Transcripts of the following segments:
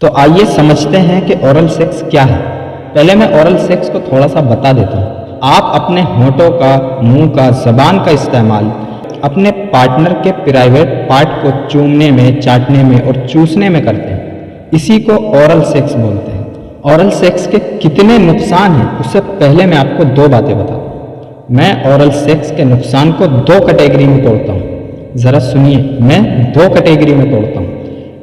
تو آئیے سمجھتے ہیں کہ اورل سیکس کیا ہے۔ پہلے میں اورل سیکس کو تھوڑا سا بتا دیتا ہوں۔ آپ اپنے ہونٹوں کا، منہ کا، زبان کا استعمال اپنے پارٹنر کے پرائیویٹ پارٹ کو چومنے میں، چاٹنے میں اور چوسنے میں کرتے ہیں، اسی کو اورل سیکس بولتے ہیں۔ اورل سیکس کے کتنے نقصان ہیں اس سے پہلے میں آپ کو دو باتیں بتاتا ہوں۔ میں اورل سیکس کے نقصان کو دو کیٹیگری میں توڑتا ہوں، ذرا سنیے، میں دو کیٹیگری میں توڑتا ہوں۔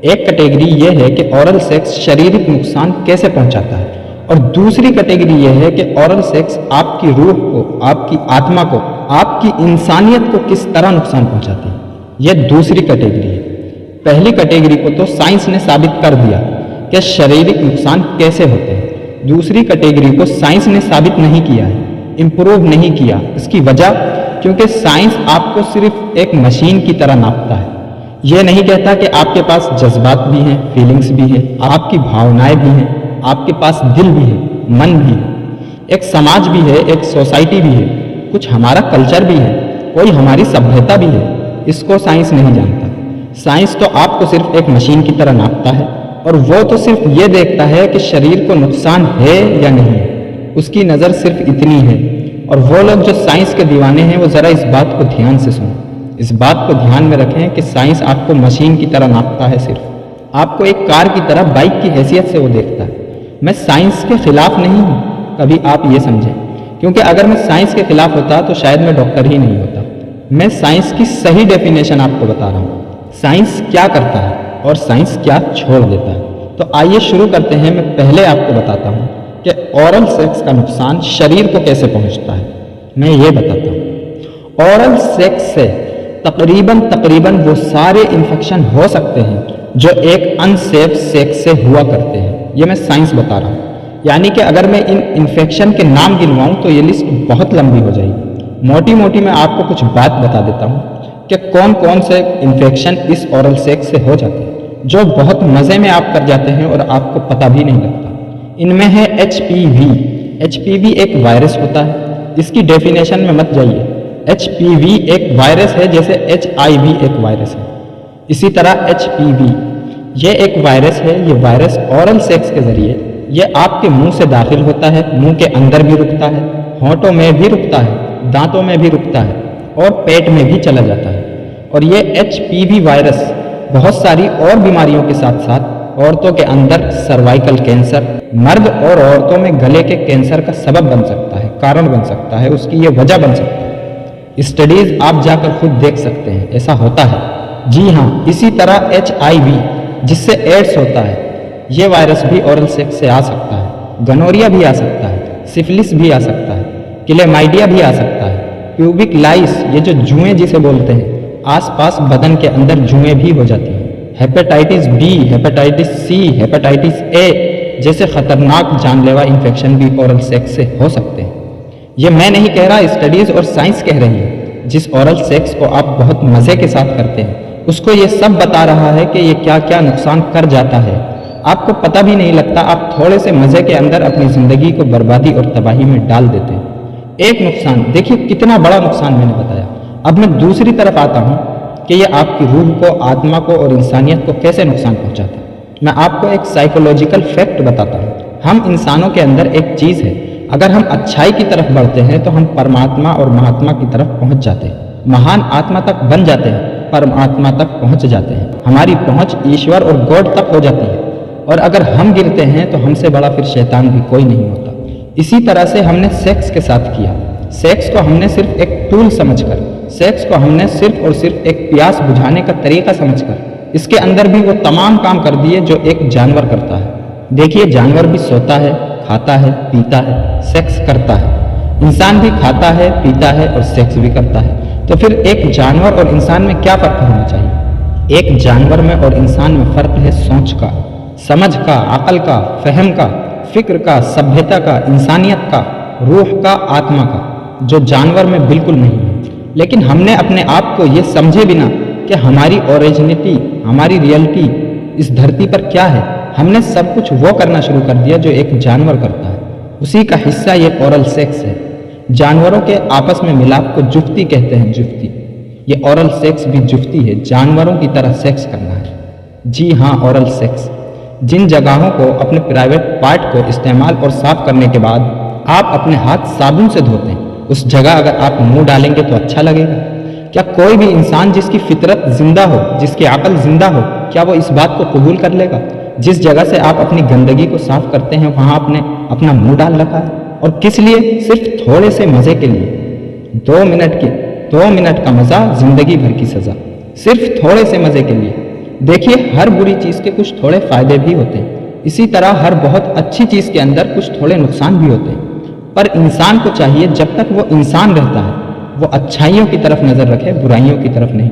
ایک کیٹیگری یہ ہے کہ اورل سیکس شاریرک نقصان کیسے پہنچاتا ہے، اور دوسری کیٹیگری یہ ہے کہ اورل سیکس آپ کی روح کو، آپ کی آتما کو، آپ کی انسانیت کو کس طرح نقصان پہنچاتی ہے۔ یہ دوسری کیٹیگری ہے۔ پہلی کیٹیگری کو تو سائنس نے ثابت کر دیا کہ شاریرک نقصان کیسے ہوتے ہیں۔ دوسری کیٹیگری کو سائنس نے ثابت نہیں کیا ہے، امپروو نہیں کیا۔ اس کی وجہ کیونکہ سائنس آپ کو صرف ایک مشین کی طرح ناپتا ہے، یہ نہیں کہتا کہ آپ کے پاس جذبات بھی ہیں، فیلنگز بھی ہیں، آپ کی بھاونائیں بھی ہیں، آپ کے پاس دل بھی ہے، من بھی ہے، ایک سماج بھی ہے، ایک سوسائٹی بھی ہے، کچھ ہمارا کلچر بھی ہے، کوئی ہماری سبھیتا بھی ہے۔ اس کو سائنس نہیں جانتا۔ سائنس تو آپ کو صرف ایک مشین کی طرح ناپتا ہے، اور وہ تو صرف یہ دیکھتا ہے کہ شریر کو نقصان ہے یا نہیں ہے، اس کی نظر صرف اتنی ہے۔ اور وہ لوگ جو سائنس کے دیوانے ہیں وہ ذرا اس بات کو دھیان سے سنیں، اس بات کو دھیان میں رکھیں کہ سائنس آپ کو مشین کی طرح ناپتا ہے، صرف آپ کو ایک کار کی طرح، بائک کی حیثیت سے وہ دیکھتا ہے۔ میں سائنس کے خلاف نہیں ہوں، کبھی آپ یہ سمجھیں، کیونکہ اگر میں سائنس کے خلاف ہوتا تو شاید میں ڈاکٹر ہی نہیں ہوتا۔ میں سائنس کی صحیح ڈیفینیشن آپ کو بتا رہا ہوں، سائنس کیا کرتا ہے اور سائنس کیا چھوڑ دیتا ہے۔ تو آئیے شروع کرتے ہیں۔ میں پہلے آپ کو بتاتا ہوں کہ اورل سیکس کا نقصان شریر کو کیسے پہنچتا ہے۔ میں یہ بتاتا ہوں، اورل سیکس سے تقریباً وہ سارے انفیکشن ہو سکتے ہیں جو ایک ان سیف سیکس سے ہوا کرتے ہیں۔ یہ میں سائنس بتا رہا ہوں، یعنی کہ اگر میں ان انفیکشن کے نام گنواؤں تو یہ لسٹ بہت لمبی ہو جائے گی۔ موٹی میں آپ کو کچھ بات بتا دیتا ہوں کہ کون سے انفیکشن اس اورل سیکس سے ہو جاتے ہیں، جو بہت مزے میں آپ کر جاتے ہیں اور آپ کو پتہ بھی نہیں لگتا۔ ان میں ہے ایچ پی وی۔ ایچ پی وی ایک وائرس ہوتا ہے، اس کی ڈیفینیشن میں مت جائیے۔ ایچ پی وی ایک وائرس ہے جیسے ایچ آئی وی ایک وائرس ہے، اسی طرح ایچ پی وی یہ ایک وائرس ہے۔ یہ وائرس اورل سیکس کے ذریعے یہ آپ کے منہ سے داخل ہوتا ہے، منہ کے اندر بھی رکتا ہے، ہونٹوں میں بھی رکتا ہے، دانتوں میں بھی رکتا ہے اور پیٹ میں بھی چلا جاتا ہے۔ اور یہ ایچ پی وی وائرس بہت ساری اور بیماریوں کے ساتھ ساتھ عورتوں کے اندر سروائیکل کینسر، مرد اور عورتوں میں گلے کے کینسر کا سبب بن سکتا ہے، کارن بن سکتا ہے، اس کی یہ وجہ بن سکتا ہے۔ اسٹڈیز آپ جا کر خود دیکھ سکتے ہیں، ایسا ہوتا ہے۔ جی ہاں، اسی طرح ایچ آئی وی جس سے ایڈس ہوتا ہے، یہ وائرس بھی اورل سیکس سے آ سکتا ہے۔ گنوریا بھی آ سکتا ہے، سفلس بھی آ سکتا ہے، کلیمائڈیا بھی آ سکتا ہے، پیوبک لائس یہ جو جوئیں جسے بولتے ہیں، آس پاس بدن کے اندر جوئیں بھی ہو جاتی ہیں۔ Hepatitis B, hepatitis C, hepatitis A جیسے خطرناک جان لیوا انفیکشن بھی اورل سیکس سے ہو سکتے ہیں۔ یہ میں نہیں کہہ رہا، اسٹڈیز اور سائنس کہہ رہی ہے۔ جس اورل سیکس کو آپ بہت مزے کے ساتھ کرتے ہیں، اس کو یہ سب بتا رہا ہے کہ یہ کیا کیا نقصان کر جاتا ہے، آپ کو پتہ بھی نہیں لگتا۔ آپ تھوڑے سے مزے کے اندر اپنی زندگی کو بربادی اور تباہی میں ڈال دیتے ہیں۔ ایک نقصان دیکھیے، کتنا بڑا نقصان میں نے بتایا۔ اب میں دوسری طرف آتا ہوں کہ یہ آپ کی روح کو، آتما کو اور انسانیت کو کیسے نقصان پہنچاتا ہے۔ میں آپ کو ایک سائیکولوجیکل فیکٹ بتاتا ہوں۔ ہم انسانوں کے اندر ایک چیز ہے، اگر ہم اچھائی کی طرف بڑھتے ہیں تو ہم پرماتما اور مہاتما کی طرف پہنچ جاتے ہیں، مہان آتما تک بن جاتے ہیں، پرماتما تک پہنچ جاتے ہیں، ہماری پہنچ ایشور اور گاڈ تک ہو جاتی ہے۔ اور اگر ہم گرتے ہیں تو ہم سے بڑا پھر شیطان بھی کوئی نہیں ہوتا۔ اسی طرح سے ہم نے سیکس کے ساتھ کیا۔ سیکس کو ہم نے صرف ایک ٹول سمجھ کر، سیکس کو ہم نے صرف اور صرف ایک پیاس بجھانے کا طریقہ سمجھ کر، اس کے اندر بھی وہ تمام کام کر دیے جو ایک جانور کرتا ہے۔ دیکھیے، جانور بھی سوتا ہے، کھاتا ہے، پیتا ہے، سیکس کرتا ہے۔ انسان بھی کھاتا ہے، پیتا ہے اور سیکس بھی کرتا ہے۔ تو پھر ایک جانور اور انسان میں کیا فرق ہونا چاہیے؟ ایک جانور میں اور انسان میں فرق ہے سوچ کا، سمجھ کا، عقل کا، فہم کا، فکر کا، سبھیتا کا، انسانیت کا، روح کا، آتما کا، جو جانور میں بالکل نہیں ہے۔ لیکن ہم نے اپنے آپ کو یہ سمجھے بنا کہ ہماری اوریجنٹی، ہماری ریئلٹی اس دھرتی پر کیا ہے، ہم نے سب کچھ وہ کرنا شروع کر دیا جو ایک جانور کرتا ہے۔ اسی کا حصہ یہ اورل سیکس ہے۔ جانوروں کے آپس میں ملاپ کو جفتی کہتے ہیں، جفتی۔ یہ اورل سیکس بھی جفتی ہے، جانوروں کی طرح سیکس کرنا ہے۔ جی ہاں، اورل سیکس جن جگہوں کو اپنے پرائیویٹ پارٹ کو استعمال اور صاف کرنے کے بعد آپ اپنے ہاتھ صابن سے دھوتے ہیں، اس جگہ اگر آپ منہ ڈالیں گے تو اچھا لگے گا؟ کیا کوئی بھی انسان جس کی فطرت زندہ ہو، جس کی عقل زندہ ہو، کیا وہ اس بات کو قبول کر لے گا؟ جس جگہ سے آپ اپنی گندگی کو صاف کرتے ہیں وہاں آپ نے اپنا منہ ڈال رکھا ہے، اور کس لیے؟ صرف تھوڑے سے مزے کے لیے۔ 2 منٹ کا مزہ زندگی بھر کی سزا، صرف تھوڑے سے مزے کے لیے۔ دیکھیے، ہر بری چیز کے کچھ تھوڑے فائدے بھی ہوتے ہیں، اسی طرح ہر بہت اچھی چیز کے اندر کچھ تھوڑے نقصان بھی ہوتے ہیں، پر انسان کو چاہیے جب تک وہ انسان رہتا ہے وہ اچھائیوں کی طرف نظر رکھے، برائیوں کی طرف نہیں۔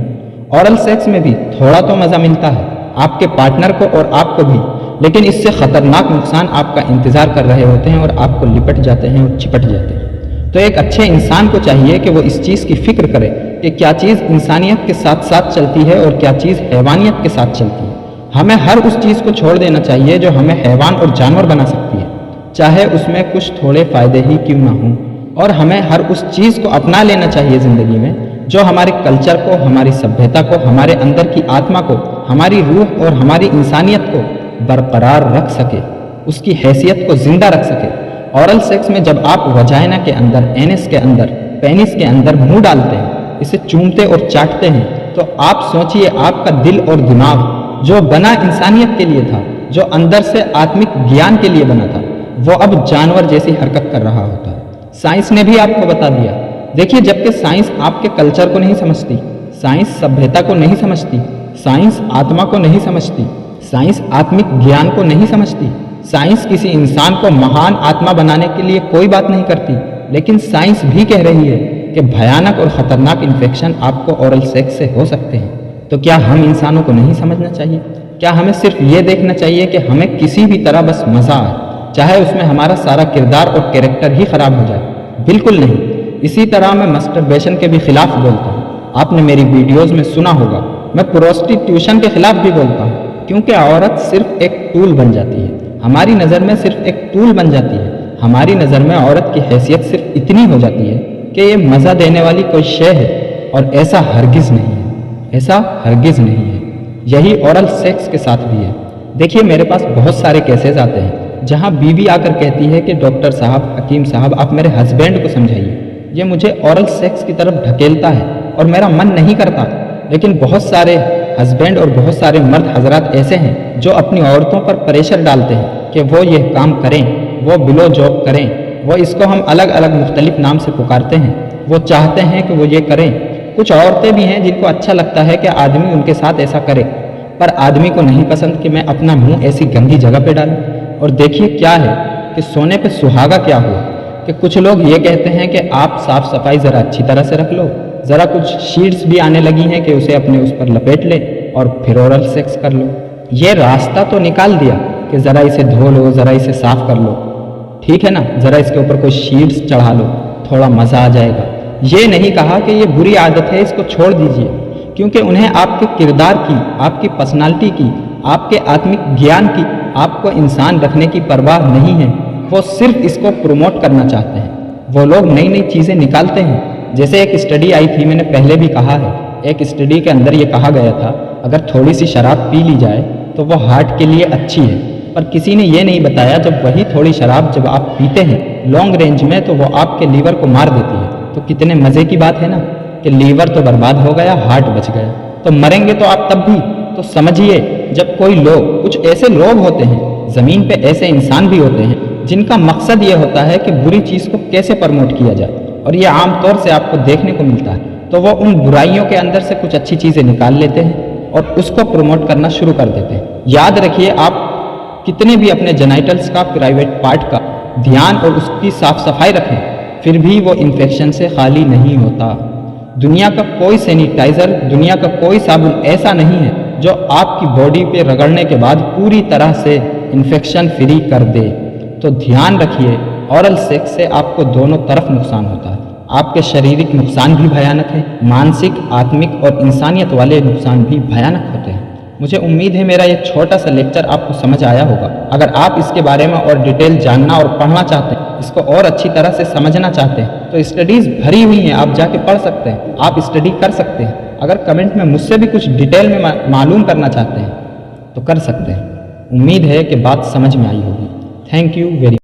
اورل سیکس میں بھی تھوڑا تو مزہ ملتا ہے آپ کے پارٹنر کو اور آپ کو بھی، لیکن اس سے خطرناک نقصان آپ کا انتظار کر رہے ہوتے ہیں اور آپ کو لپٹ جاتے ہیں اور چپٹ جاتے ہیں۔ تو ایک اچھے انسان کو چاہیے کہ وہ اس چیز کی فکر کرے کہ کیا چیز انسانیت کے ساتھ ساتھ چلتی ہے اور کیا چیز حیوانیت کے ساتھ چلتی ہے۔ ہمیں ہر اس چیز کو چھوڑ دینا چاہیے جو ہمیں حیوان اور جانور بنا سکتی ہے، چاہے اس میں کچھ تھوڑے فائدے ہی کیوں نہ ہوں، اور ہمیں ہر اس چیز کو اپنا لینا چاہیے زندگی میں جو ہمارے کلچر کو، ہماری سبھیتا کو، ہمارے اندر کی آتما کو، ہماری روح اور ہماری انسانیت کو برقرار رکھ سکے، اس کی حیثیت کو زندہ رکھ سکے۔ اورل سیکس میں جب آپ وجائنا کے اندر، اینس کے اندر، پینس کے اندر منہ ڈالتے ہیں، اسے چومتے اور چاٹتے ہیں، تو آپ سوچئے آپ کا دل اور دماغ جو بنا انسانیت کے لیے تھا، جو اندر سے آتمک گیان کے لیے بنا تھا، وہ اب جانور جیسی حرکت کر رہا ہوتا ہے۔ سائنس نے بھی آپ کو بتا دیا۔ دیکھیے، جبکہ سائنس آپ کے کلچر کو نہیں سمجھتی، سائنس سبھیتا کو نہیں سمجھتی، سائنس آتما کو نہیں سمجھتی، سائنس آتمک گیان کو نہیں سمجھتی، سائنس کسی انسان کو مہان آتما بنانے کے لیے کوئی بات نہیں کرتی، لیکن سائنس بھی کہہ رہی ہے کہ بھیانک اور خطرناک انفیکشن آپ کو اورل سیکس سے ہو سکتے ہیں۔ تو کیا ہم انسانوں کو نہیں سمجھنا چاہیے؟ کیا ہمیں صرف یہ دیکھنا چاہیے کہ ہمیں کسی بھی طرح بس مزہ آئے، چاہے اس میں ہمارا سارا کردار اور کیریکٹر ہی خراب ہو جائے؟ بالکل نہیں۔ اسی طرح میں مسٹربیشن کے بھی خلاف بولتا ہوں۔ آپ نے میری ویڈیوز میں سنا ہوگا، میں پروسٹیٹیوشن کے خلاف بھی بولتا ہوں، کیونکہ عورت صرف ایک ٹول بن جاتی ہے، ہماری نظر میں صرف ایک ٹول بن جاتی ہے۔ ہماری نظر میں عورت کی حیثیت صرف اتنی ہو جاتی ہے کہ یہ مزہ دینے والی کوئی شے ہے، اور ایسا ہرگز نہیں ہے، ایسا ہرگز نہیں ہے۔ یہی اورل سیکس کے ساتھ بھی ہے۔ دیکھیے، میرے پاس بہت سارے کیسز آتے ہیں جہاں بیوی آ کر کہتی ہے کہ ڈاکٹر صاحب، حکیم صاحب، آپ میرے ہسبینڈ کو سمجھائیے، یہ مجھے اورل سیکس کی طرف ڈھکیلتا ہے اور میرا من نہیں کرتا۔ لیکن بہت سارے ہسبینڈ اور بہت سارے مرد حضرات ایسے ہیں جو اپنی عورتوں پر پریشر ڈالتے ہیں کہ وہ یہ کام کریں، وہ بلو جاب کریں، وہ اس کو ہم الگ الگ مختلف نام سے پکارتے ہیں، وہ چاہتے ہیں کہ وہ یہ کریں۔ کچھ عورتیں بھی ہیں جن کو اچھا لگتا ہے کہ آدمی ان کے ساتھ ایسا کرے، پر آدمی کو نہیں پسند کہ میں اپنا منہ ایسی گندی جگہ پہ ڈالوں۔ اور دیکھیے کیا ہے کہ سونے پہ سہاگا کیا ہوا کہ کچھ لوگ یہ کہتے ہیں کہ آپ صاف صفائی ذرا اچھی طرح سے رکھ لو، ذرا کچھ شیٹس بھی آنے لگی ہیں کہ اسے اپنے اس پر لپیٹ لے اور پھر اورل سیکس کر لو۔ یہ راستہ تو نکال دیا کہ ذرا اسے دھو لو، ذرا اسے صاف کر لو، ٹھیک ہے نا، ذرا اس کے اوپر کوئی شیٹس چڑھا لو، تھوڑا مزہ آ جائے گا۔ یہ نہیں کہا کہ یہ بری عادت ہے، اس کو چھوڑ دیجئے، کیونکہ انہیں آپ کے کردار کی، آپ کی پرسنالٹی کی، آپ کے آتمک گیان کی، آپ کو انسان رکھنے کی پرواہ نہیں ہے۔ وہ صرف اس کو پروموٹ کرنا چاہتے ہیں۔ وہ لوگ نئی نئی چیزیں نکالتے ہیں، جیسے ایک اسٹڈی آئی تھی، میں نے پہلے بھی کہا ہے، ایک اسٹڈی کے اندر یہ کہا گیا تھا اگر تھوڑی سی شراب پی لی جائے تو وہ ہارٹ کے لیے اچھی ہے، پر کسی نے یہ نہیں بتایا جب وہی تھوڑی شراب جب آپ پیتے ہیں لانگ رینج میں تو وہ آپ کے لیور کو مار دیتی ہے۔ تو کتنے مزے کی بات ہے نا کہ لیور تو برباد ہو گیا، ہارٹ بچ گیا، تو مریں گے تو آپ تب بھی۔ تو سمجھیے، جب کوئی لوگ، کچھ ایسے لوگ ہوتے ہیں زمین پہ، ایسے انسان بھی ہوتے ہیں جن کا مقصد یہ ہوتا ہے کہ بری چیز کو کیسے پروموٹ کیا جائے، اور یہ عام طور سے آپ کو دیکھنے کو ملتا ہے، تو وہ ان برائیوں کے اندر سے کچھ اچھی چیزیں نکال لیتے ہیں اور اس کو پروموٹ کرنا شروع کر دیتے ہیں۔ یاد رکھیے، آپ کتنے بھی اپنے جینائٹلز کا، پرائیویٹ پارٹ کا دھیان اور اس کی صاف صفائی رکھیں، پھر بھی وہ انفیکشن سے خالی نہیں ہوتا۔ دنیا کا کوئی سینیٹائزر، دنیا کا کوئی صابن ایسا نہیں ہے جو آپ کی باڈی پہ رگڑنے کے بعد پوری طرح سے انفیکشن فری کر دے۔ تو دھیان رکھیے، اورل سیکس سے آپ کو دونوں طرف نقصان ہوتا ہے۔ آپ کے شریرک نقصان بھی بھیانک ہے، مانسک، آتمک اور انسانیت والے نقصان بھی بھیانک ہوتے ہیں۔ مجھے امید ہے میرا یہ چھوٹا سا لیکچر آپ کو سمجھ آیا ہوگا۔ اگر آپ اس کے بارے میں اور ڈیٹیل جاننا اور پڑھنا چاہتے ہیں، اس کو اور اچھی طرح سے سمجھنا چاہتے ہیں، تو اسٹڈیز بھری ہوئی ہیں، آپ جا کے پڑھ سکتے ہیں، آپ اسٹڈی کر سکتے ہیں۔ اگر کمنٹ میں مجھ سے بھی کچھ ڈیٹیل میں معلوم کرنا چاہتے ہیں تو کر سکتے ہیں۔ امید ہے کہ بات سمجھ میں آئی ہوگی. Thank you very